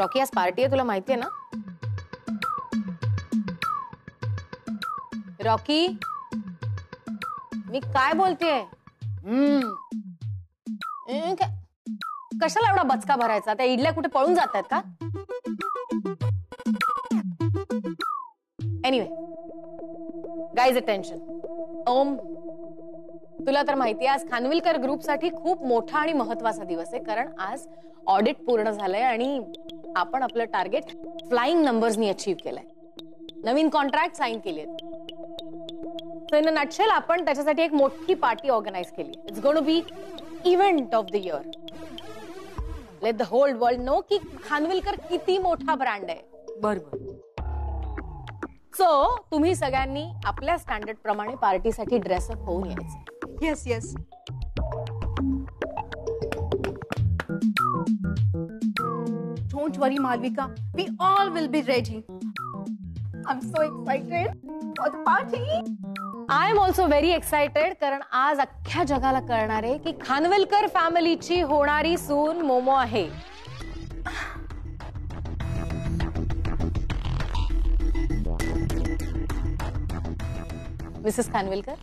Rocky आज party आहे तुला माहितीये ना? रॉकी मी काय बोलतेय? कशाला एवढा बचका भरायचा? त्या इडल्या कुठे पळून जात आहेत का? Anyway guys attention. ओम तुला तर माहिती आहे आज खानविलकर ग्रुपसाठी खूप मोठा आणि महत्वाचा दिवस आहे, कारण आज ऑडिट पूर्ण झालंय आणि आपण आपलं टार्गेट फ्लाइंग नंबर्सनी अचीव केलंय. नवीन कॉन्ट्रॅक्ट साइन केली आहेत. सो इन अ नटशेल आपण त्याच्यासाठी एक मोठी पार्टी ऑर्गनाइज केली. It's going to be event of the year. Let the whole world know की खानविलकर किती मोठा ब्रँड आहे. बरोबर. सो तुम्ही सगळ्यांनी आपल्या स्टँडर्ड प्रमाणे पार्टीसाठी ड्रेसअप होऊन यायचं. Yes yes. Don't worry, Malvika. We all will be ready. I'm so excited for the party. I am also very excited, कारण आज अख्ख्या जगाला कळणार आहे की खानविलकर फॅमिलीची होणारी सून मोमो आहे. Mrs Khanvilkar,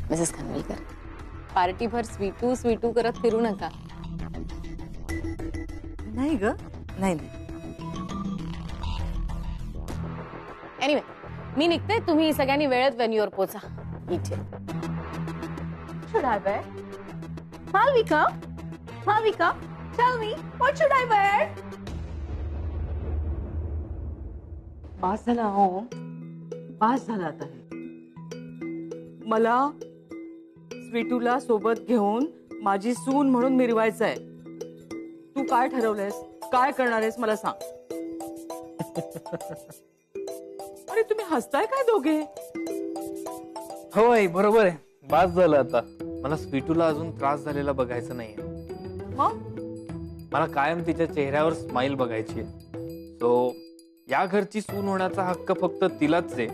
Mrs Khanvilkar, party भर स्वीटू स्वीटू करत फिरू नका. नाही ग, नाही. एनिवे मी निघते. तुम्ही सगळ्यांनी वेळेत वेन्यूवर पोचा. इथे Should I wear? Malvika? Malvika, tell me, what should I wear? Pass झाला हो. पास झाला आता हे. मला स्वीटूला सोबत घेऊन माझी सून म्हणून मिरवायचं आहे. तू काय ठरवलंयस? काय करणार आहेस मला सांग. अरे तुम्ही हसताय काय दोघे? होय बरोबर आहे. बास झालं आता. मला स्वीटूला अजून त्रास झालेला बघायचा नाहीये. मला कायम तिच्या चेहऱ्यावर स्माइल बघायची आहे. सो या घरची सून होण्याचा हक्क फक्त तिलाच आहे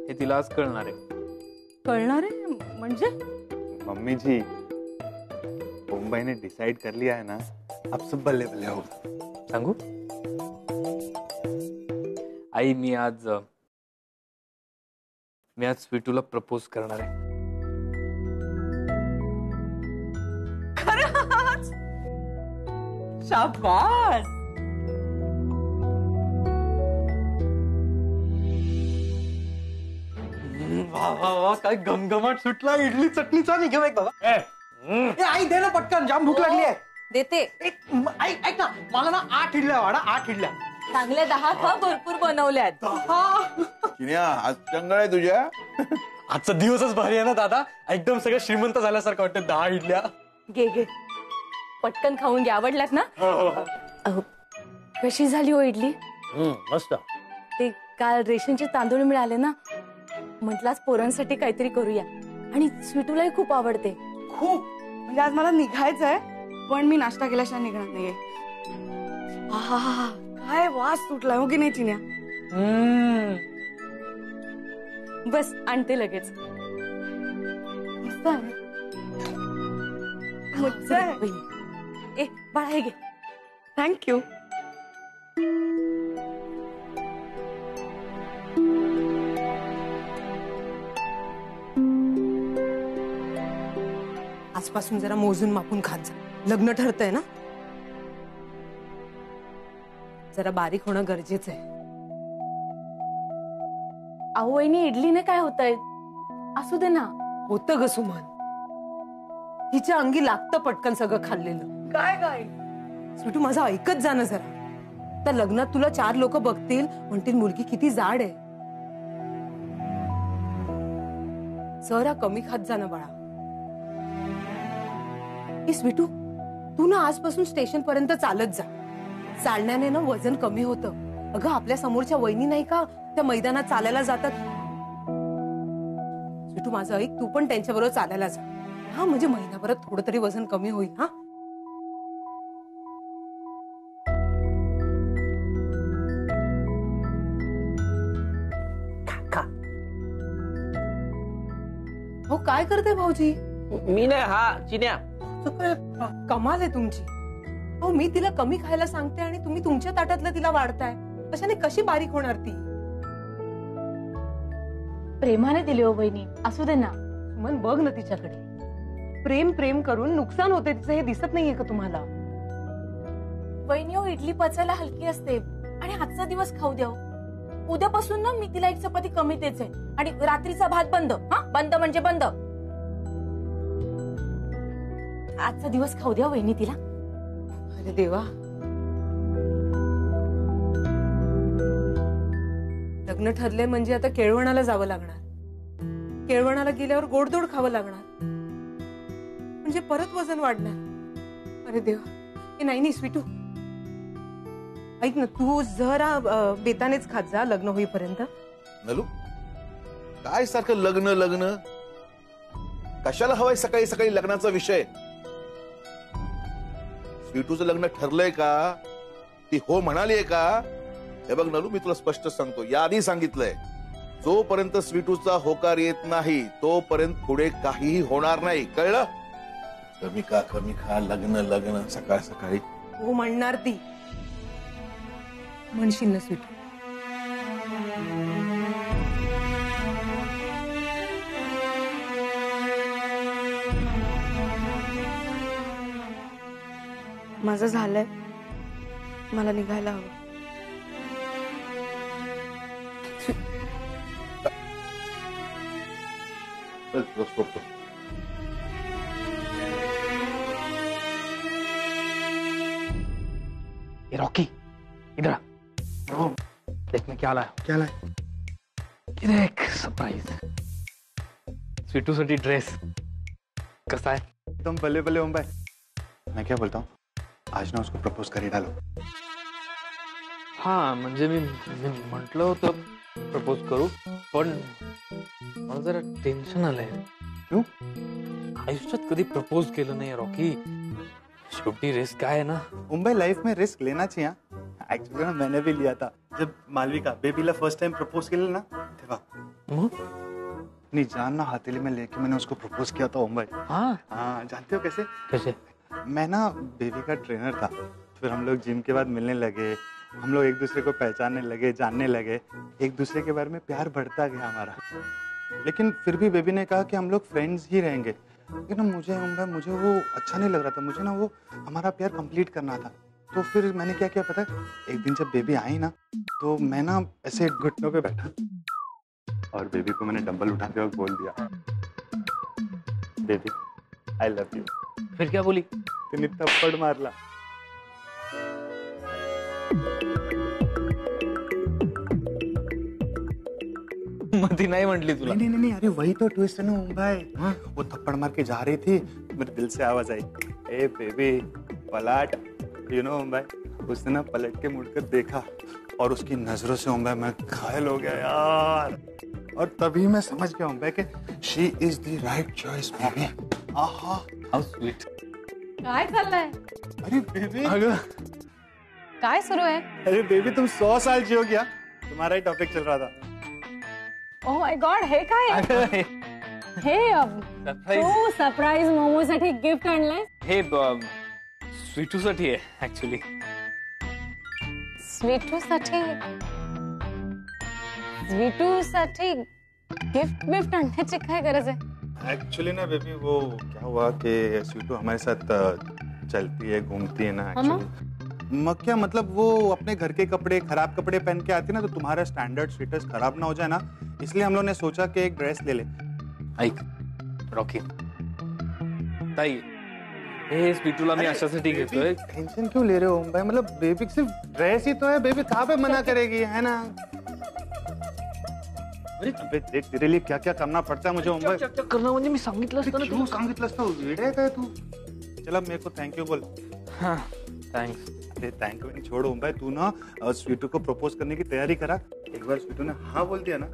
हे तिला आज कळणार आहे. कळणार आहे म्हणजे? मम्मी जी, मुंबई ने डिसाइड कर लिया है ना, अब सब बल्ले बल्ले हो. सांगू आई, मी आज स्वीटूला प्रपोज करणार आहे. खरंच? शाबास. वा वा वा, काय घमघमाट सुटला. इडली चटणीचा निघेव एक बाबा. आई दे ना पटकन, जाम भूक लागली आहे. देते. ऐक ना, मला ना 8 इडल्या वाढा. 8 इडल्या चांगल्या 10 खा. भरपूर बनवल्यात. आज चंगळ आहे तुझ्या. आजचा दिवसच भारी आहे ना दादा. एकदम सगळं श्रीमंत झाल्यासारखं वाटतं. 10 इडल्या घे घे, पटकन खाऊन घे. आवडल्यात ना? अहो, कशी झाली हो इडली? मस्त. ते काल रेशनचे तांदूळ मिळाले ना, म्हटलं आज पोरांसाठी काहीतरी करूया. आणि स्वीटूलाही खूप आवडते. खूप. म्हणजे आज मला निघायचंय, पण मी नाश्ता केल्याशिवाय निघणार नाहीये. काय वास सुटला हो की नाही चिन्या? बस आणते लगेच. मस्त आहे. मस्त आहे. ए बाळा हे घे. थँक्यू. आजपासून जरा मोजून मापून खात जा. लग्न ठरतंय ना, जरा बारीक होणं गरजेचं आहे. अहो वहिनी, इडलीने काय होतंय? असू दे ना. होतं ग सुमन, हिच्या अंगी लागतं पटकन सगळं खाल्लेलं. काय काय स्वीटू माझं ऐकत जा ना जरा. त्या लग्नात तुला 4 लोक बघतील, म्हणतील मुलगी किती जाड आहे. जरा कमी खात जा ना बाळा. ए स्वीटू, तू ना आजपासून स्टेशन पर्यंत चालत जा. चालण्याने ना वजन कमी होतं. अगं आपल्या समोरच्या वहिनी नाही का, त्या मैदानात चालायला जातात. स्वीटू माझं ऐक, तू पण त्यांच्याबरोबर चालायला जा. हा म्हणजे महिनाभरात थोडं तरी वजन कमी होईल. हा काय करते भाऊजी? मी नाही, हा चिन्या. कमाल आहे तुमची. हो, मी तिला कमी खायला सांगते आणि तुम्ही तुमच्या ताटातलं तिला वाढताय. अशाने कशी बारीक होणार ती? प्रेमाने दिली हो बहिणी, असू दे ना. मन बघ ना तिच्याकडे. प्रेम प्रेम करून नुकसान होते तिचं, हे दिसत नाहीये का तुम्हाला? वहिनी हो, इडली पचायला हलकी असते आणि आजचा दिवस खाऊ द्या. उद्यापासून ना मी तिला एक चपाती कमी देते आणि रात्रीचा भात बंद. हा, बंद म्हणजे बंद. आजचा दिवस खाऊ द्या वहिनी तिला. अरे देवा, लग्न ठरले म्हणजे आता केळवणाला जावं लागणार. केळवणाला गेल्यावर गोडधोड खावं लागणार, म्हणजे परत वजन वाढणार. अरे देवा. हे नाही स्वीटू, ऐक ना, तू जरा बेतानेच खात जा लग्न होईपर्यंत. नलू, काय सारखं लग्न लग्न? कशाला हवाय सकाळी सकाळी लग्नाचा विषय? स्वीटूचं लग्न ठरलंय का? ती हो म्हणालीये का? हे बघ नलू, मी तुला स्पष्ट सांगतो, याआधी सांगितलंय, जोपर्यंत स्वीटूचा होकार येत नाही तोपर्यंत पुढे काहीही होणार नाही, कळलं? कमी खा, लग्न लग्न सकाळ सकाळी. हो म्हणणार ती, म्हणशील ना स्वीटू? माझं झालंय, मला निघायला हवं. रॉकी, इधर आ. देख मैं क्या लाया. क्या लाया? ये देख, सरप्राइज. स्वीटू साठी ड्रेस. कसा है? एकदम भले भले ओम भाई. मैं क्या बोलता हूँ, आज ना उसको प्रपोज कर ही डालो. हा, म्हणजे मी म्हटलं होतं प्रपोज करू, पण मला जरा टेन्शन आलंय. क्यों? आयुष्यात कधी प्रपोज केलं नाही रॉकी. शेवटी रिस्क काय आहे ना. मुंबई लाइफ में रिस्क लेना चाहिए. एक्चुअली ना मैंने भी लिया था जब मालविका बेबीला फर्स्ट टाइम प्रपोज केलं ना तेव्हा. अपनी जान ना हथेली में लेके मैंने उसको प्रपोज किया था मुंबई. हाँ, जानते हो कैसे? कैसे? मैं ना बेबी का ट्रेनर था. फिर हम लोग जिम के बाद मिलने लगे, हम लोग एक दूसरे को पहचानने लगे, जानने लगे, एक दूसरे के बारे में प्यार बढ़ता गया हमारा. लेकिन फिर भी बेबी ने कहा कि हम लोग फ्रेंड्स ही रहेंगे. लेकिन मुझे वो अच्छा नहीं लग रहा था. मुझे ना वो हमारा प्यार कंप्लीट करना था. तो फिर मैंने क्या किया पता है? एक दिन जब बेबी आई ना, तो मैं ना ऐसे घुटनों पे बैठा और बेबी को मैंने डंबल उठा के बोल दिया, बेबी आई लव यू. फिर क्या बोली? तिने थप्पड़ मारला. मधी नाही म्हटली तुला? नहीं, अरे वही तो ट्विस्ट है ना भाई. वो थप्पड़ मार के जा रही थी, मेरे दिल से आवाज आई, ए बेबी पलट. यू नो भाई, उसने ना पलट के मुड़कर देखा और उसकी नजरों से भाई मैं घायल हो गया यार. और तभी मैं समझ गया भाई कि she is the right choice baby. आहा, हाउ स्वीट. काय चाललंय? अरे बेबी, काय सुरू आहे? अरे बेबी तुम 100 साल जियो क्या? तुम्हारा ही टॉपिक चल रहा था. ओ माय गॉड, हे काय आहे? हे तू सरप्राईज मोमो साठी गिफ्ट आणलंय? हे स्वीटू साठी आहे ऍक्च्युली. स्वीटू साठी गिफ्ट आणण्याची काय गरज आहे? एक्चुअली ना बेबी वो क्या हुआ कि स्वीटू हमारे साथ चलती है, घूमती है ना. एक्चुअली मग क्या मतलब, वो अपने घर के कपड़े, खराब कपड़े पहन के आती ना, तो तुम्हारा स्टैंडर्ड स्टेटस खराब ना हो जाए ना, इसलिए हम लोग ने सोचा कि एक ड्रेस ले ले. ऐक रॉकी ताई, हे स्वीटूला मी अशासाठी घेतोय. टेंशन क्यों ले रहे हो भाई? मतलब बेबी सिर्फ ड्रेस ही तो है, बेबी कहाँ पे मना करेगी, है ना? अबे देख, तेरे लिए क्या क्या करना पड़ता है मुझे मुंबई. करणं म्हणजे मी सांगितलं असतं ना. क्यों सांगितलं असतं? वेडे काय तू? चला मेरे को थैंक यू बोल. हाँ थैंक्स. अरे थैंक यू छोड़ मुंबई. तू ना स्वीटू को प्रपोज करने की तैयारी करा. एक बार स्वीटू ने हाँ बोल दिया ना,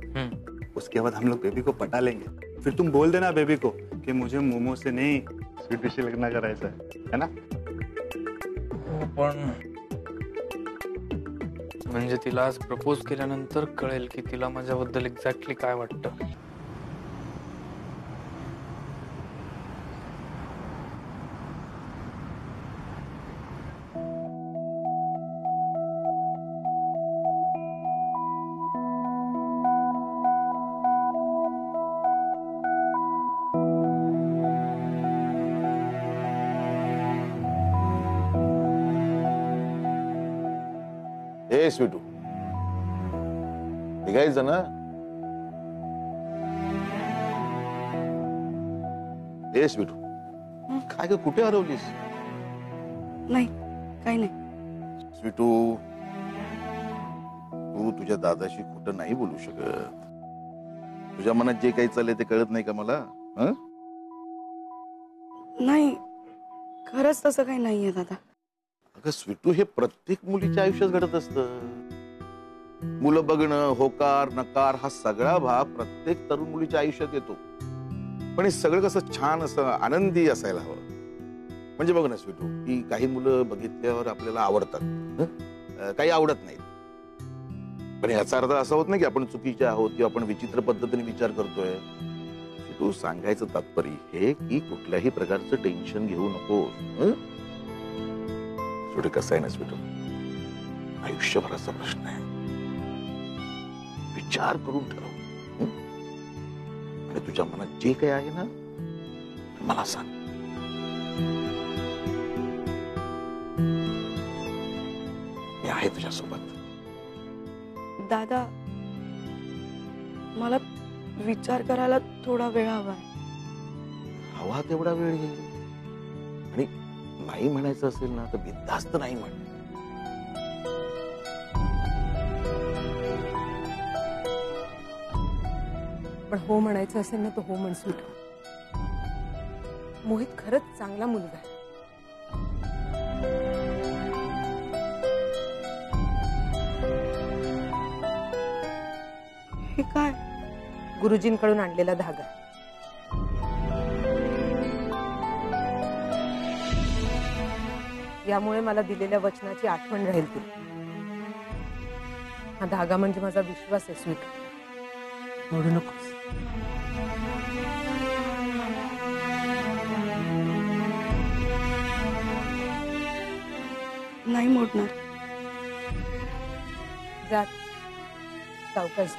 उसके बाद हम लोग बेबी को पटा लेंगे. फिर तुम बोल देना बेबी को कि मुझे मोमो से नहीं स्वीटूशी लग्न करायचं है ना? पण म्हणजे तिला आज प्रपोज केल्यानंतर कळेल की तिला माझ्याबद्दल एक्झॅक्टली काय वाटतं. ए स्वीटू, निघायचं ना? ए स्वीटू, काय ग, कुठे हरवलीस? नाही, काही नाही. स्वीटू, तू तुझ्या दादाशी कुठं नाही बोलू शकत. तुझ्या मनात जे काही चाललंय ते कळत नाही का मला? हं? नाही, खरंच तसं काही नाहीये दादा. अगं स्वीटू, हे प्रत्येक मुलीच्या आयुष्यात घडत असतं. मुलं बघणं, होकार नकार हा सगळा भाग प्रत्येक तरुण मुलीच्या आयुष्यात येतो. पण हे सगळं कसं छान असं आनंदी असायला हवं. म्हणजे बघ ना स्वीटू, की काही मुलं बघितल्यावर आपल्याला आवडतात, काही आवडत नाहीत. पण याचा अर्थ असा होत नाही की आपण चुकीचे आहोत किंवा आपण विचित्र पद्धतीने विचार करतोय. स्वीटू, सांगायचं तात्पर्य हे की कुठल्याही प्रकारचं टेन्शन घेऊ नको. स्वीटू, कसं आहे ना स्वीटू, आयुष्यभराचा प्रश्न आहे. विचार करून ठरव. आणि तुझ्या मनात जे काही आहे ना ते मला सांग. मी आहे तुझ्यासोबत. दादा, मला विचार करायला थोडा वेळ हवाय. हवा तेवढा वेळ घे. आणि नाही म्हणायचं असेल ना तर बिनधास्त नाही म्हण. पण हो म्हणायचं असेल ना तर हो म्हण स्वीटू. मोहित खरंच चांगला मुलगा आहे. हे काय? गुरुजींकडून आणलेला धागा. यामुळे मला दिलेल्या वचनाची आठवण राहील तुला. हा धागा म्हणजे माझा विश्वास आहे स्वीटू. मोडू नकोस. नाही मोडणार. जात सावकाश.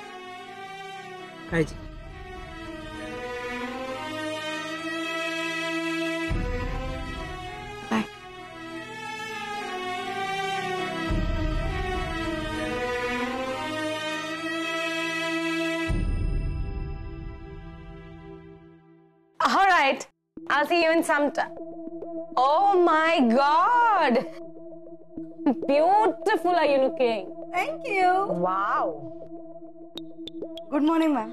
काळजी. Bye. All right, I'll see you in some time. Oh my God! Beautiful are you looking? Thank you. Wow. Good morning, ma'am.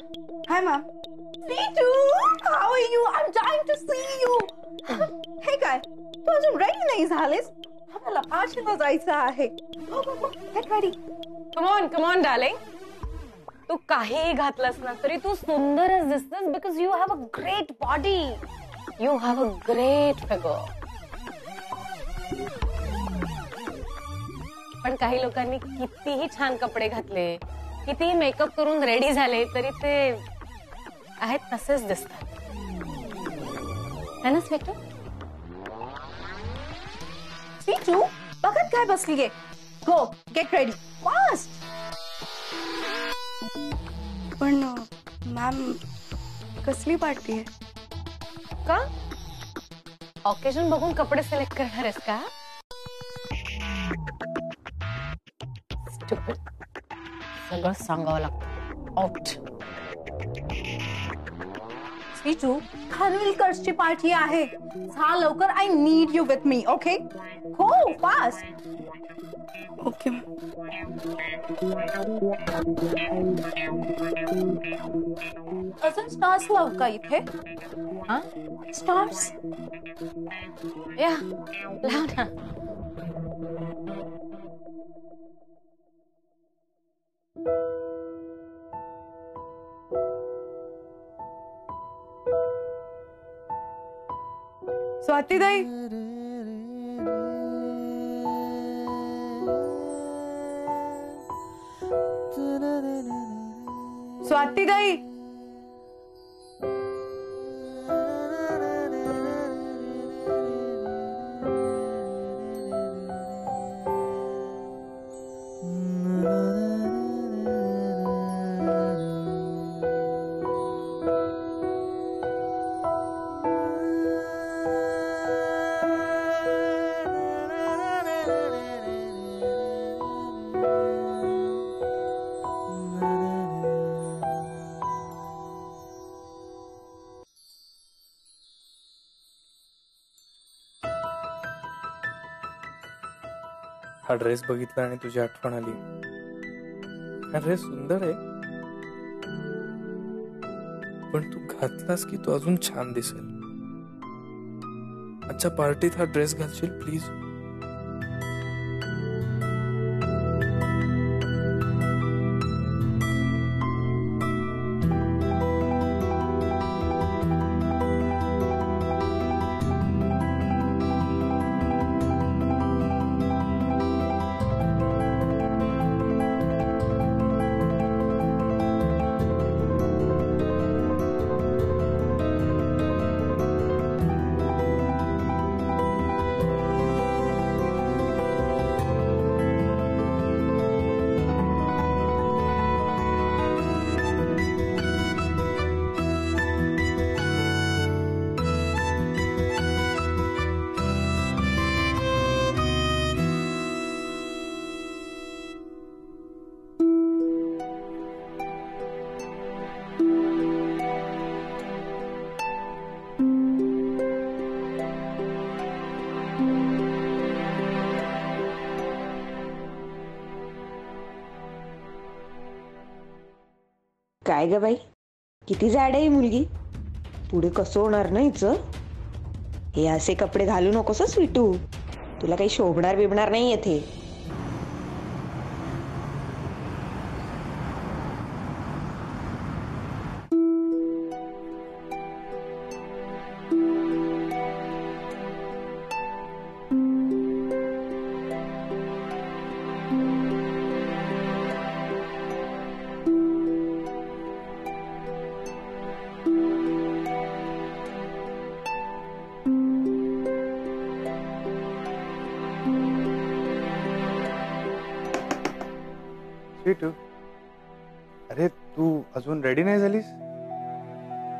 Hi, ma'am. Sweetu, how are you? I'm dying to see you. हे काय, तू अजून ready नाही झालीस? आम्हाला पाचला जायचं आहे. Get ready. Come on, darling. तू काहीही घातलंस ना तरी तू सुंदरच दिसतेस because you have a great body. You have a great figure. पण काही लोकांनी कितीही छान कपडे घातले, कितीही मेकअप करून रेडी झाले तरी ते आहेत तसेच दिसतात. है ना स्वीटू? Sweetu, बघत काय बसलीये? Go, get ready. Fast. पण मॅम, कसली पार्टी आहे? का? ऑकेजन बघून कपडे सिलेक्ट करणार आहेस का? Stupid. सगळं सांगावं लागतं. आउट. Sweetu, खानविलकरची पार्टी आहे. जा लवकर. I need you with me, okay? Go fast. Okay. अजून स्टार्स लाव का इथे? हा? स्टार्स. या, लाव ना. स्वातीताई, स्वातीताई, हा ड्रेस बघितला आणि तुझी आठवण आली. हा ड्रेस सुंदर आहे, पण तू घातलास की तो अजून छान दिसेल. आजच्या पार्टीत हा ड्रेस घालशील प्लीज. काय ग बाई, किती जाड आहे ही मुलगी. पुढे कसं होणार ना हिचं. हे असे कपडे घालू नकोस स्वीटू, तुला काही शोभणार बिबणार नाही येथे. स्वीटू, अरे तू अजून रेडी नाही झालीस?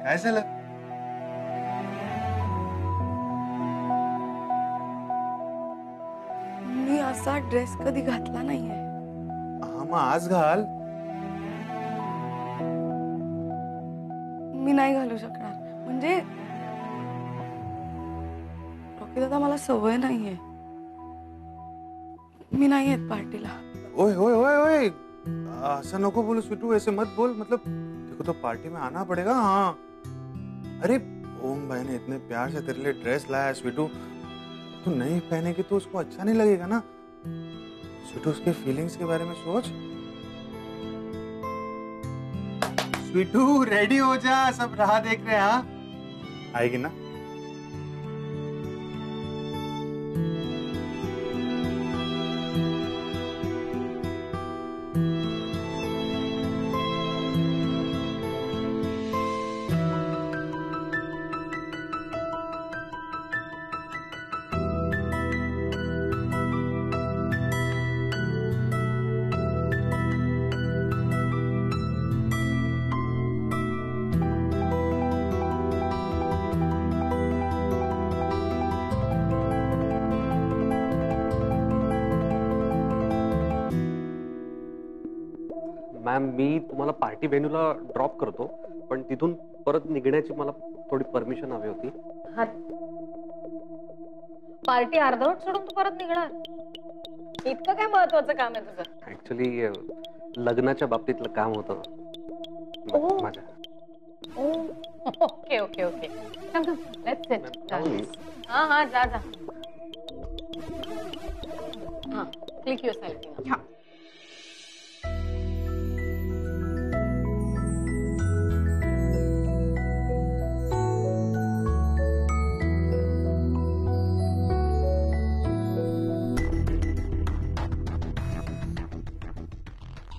काय झालं? मी असा ड्रेस कधी घातला नाहीये. हा मग आज घाल. मी नाही घालू शकणार. म्हणजे रॉकी दादा, मला सवय नाहीये. मी नाही येत पार्टीला. ओए ओए ओए ओए, ऐसा नको बोलो स्वीटू, ऐसे मत बोल. मतलब देखो तो पार्टी में आना पड़ेगा. हाँ अरे ओम भाई ने इतने प्यार से तेरे लिए ड्रेस लाया स्वीटू, तू नहीं पहनेगी तो उसको अच्छा नहीं लगेगा ना. स्वीटू, उसके फीलिंग्स के बारे में सोच. स्वीटू रेडी हो जा, सब राह देख रहे हैं. हाँ आएगी ना? मॅम, मी तुम्हाला पार्टी व्हेन्यूला ड्रॉप करतो, पण तिथून परत निघण्याची मला थोडी परमिशन हवी होती. हा, पार्टी अर्धवट सोडून तू परत निघणार? इतकं काय महत्वाचं काम आहे तुझं? ऍक्च्युली लग्नाच्या बाबतीतलं काम होतं माझ्या. Okay okay okay, let's sit. हा हा, जा जा. हा, क्लिक युअर सेल्फ. हा.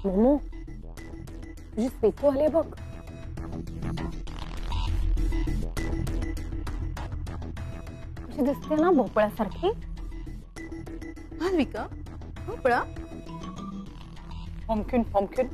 मोमो, तुझी स्वीटू आली बघ. कशी दिसते ना, भोपळ्यासारखी. हा विका, भोपळा. पम्किन पम्किन.